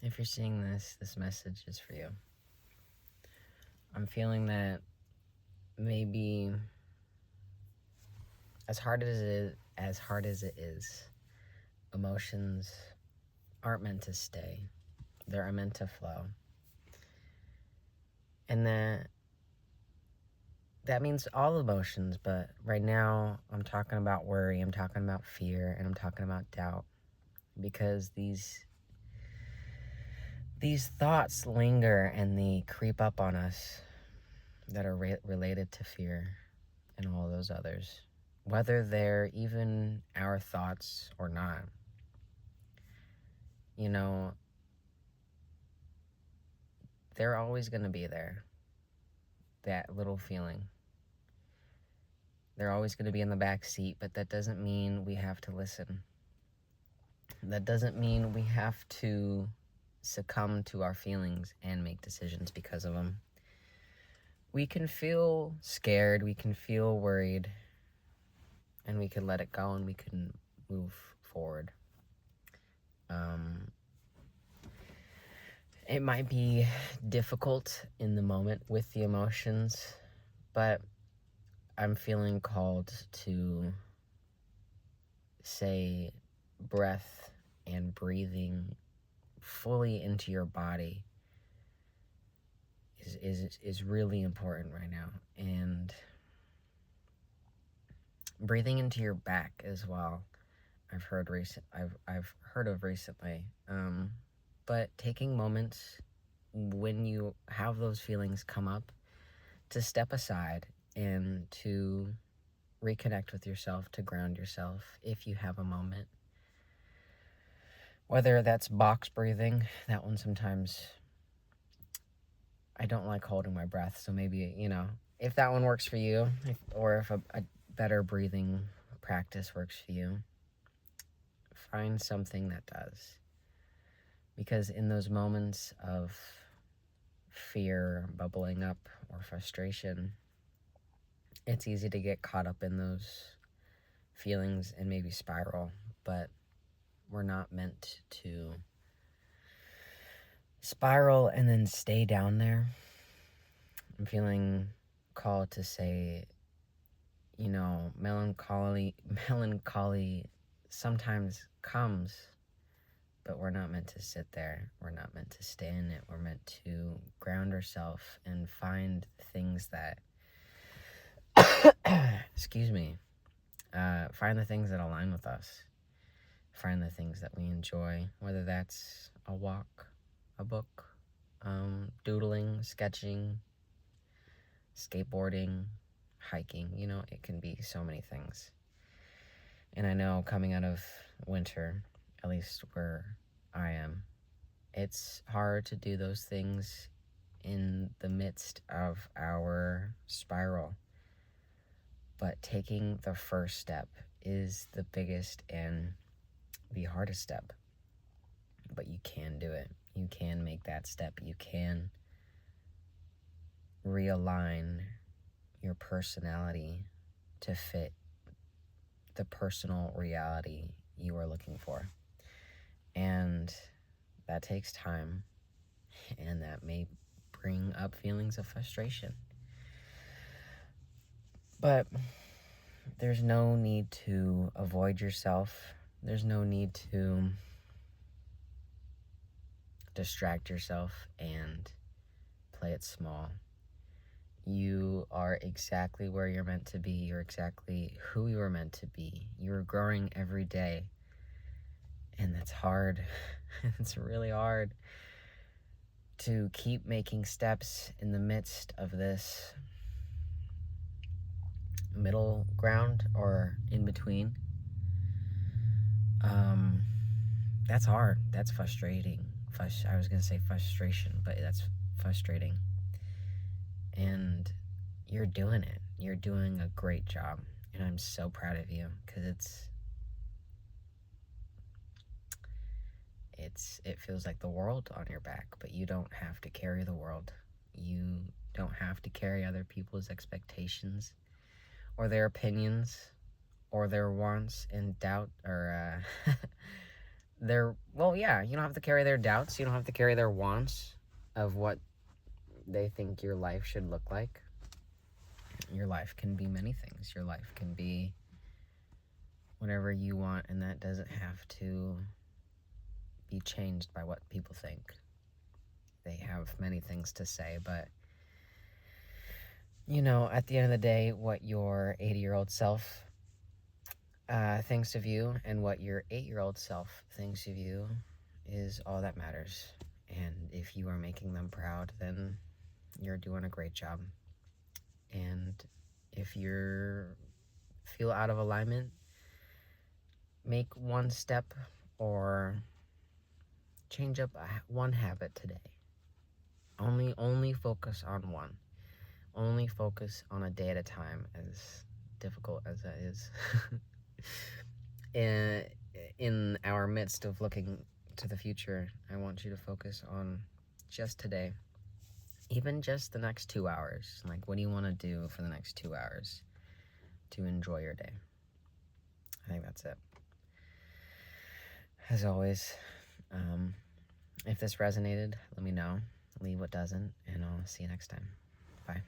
if you're seeing this message is for you. I'm feeling that maybe as hard as it is, emotions aren't meant to stay. They're meant to flow. And that means all emotions, but right now I'm talking about worry, I'm talking about fear, and I'm talking about doubt, because these thoughts linger and they creep up on us that are related to fear and all those others, whether they're even our thoughts or not. You know, they're always going to be there, that little feeling. They're always going to be in the back seat, but that doesn't mean we have to listen. That doesn't mean we have to succumb to our feelings and make decisions because of them. We can feel scared, we can feel worried, and we can let it go and we can move forward. It might be difficult in the moment with the emotions, but I'm feeling called to say breath and breathing fully into your body is really important right now, and breathing into your back as well. I've heard of recently, but taking moments when you have those feelings come up to step aside and to reconnect with yourself, to ground yourself if you have a moment. Whether that's box breathing, that one sometimes I don't like holding my breath, so maybe, if that one works for you, or if a better breathing practice works for you, find something that does. Because in those moments of fear bubbling up or frustration, it's easy to get caught up in those feelings and maybe spiral, but we're not meant to spiral and then stay down there. I'm feeling called to say, melancholy sometimes comes, but we're not meant to sit there. We're not meant to stay in it. We're meant to ground ourselves and find things that excuse me, find the things that align with us. Find the things that we enjoy, whether that's a walk, a book, doodling, sketching, skateboarding, hiking. It can be so many things. And I know coming out of winter, at least where I am, it's hard to do those things in the midst of our spiral. But taking the first step is the biggest and the hardest step. But you can do it. You can make that step. You can realign your personality to fit the personal reality you are looking for. And that takes time, and that may bring up feelings of frustration. But there's no need to avoid yourself. There's no need to distract yourself and play it small. You are exactly where you're meant to be. You're exactly who you are meant to be. You're growing every day. And that's hard. It's really hard to keep making steps in the midst of this middle ground or in between. That's hard. That's frustrating. I was going to say frustration, but that's frustrating. And you're doing it. You're doing a great job. And I'm so proud of you, because it feels like the world on your back, but you don't have to carry the world. You don't have to carry other people's expectations or their opinions or their wants and doubt or well, yeah, you don't have to carry their doubts. You don't have to carry their wants of what they think your life should look like. Your life can be many things. Your life can be whatever you want, and that doesn't have to be changed by what people think. They have many things to say, but at the end of the day, what your 80-year-old self thinks of you and what your 8-year-old self thinks of you is all that matters. And if you are making them proud, then you're doing a great job. And if you feel out of alignment, make one step or change up one habit today. Only focus on one. Only focus on a day at a time, as difficult as that is. In our midst of looking to the future, I want you to focus on just today. Even just the next 2 hours. Like, what do you want to do for the next 2 hours to enjoy your day? I think that's it. As always, if this resonated, let me know. Leave what doesn't, and I'll see you next time. Bye.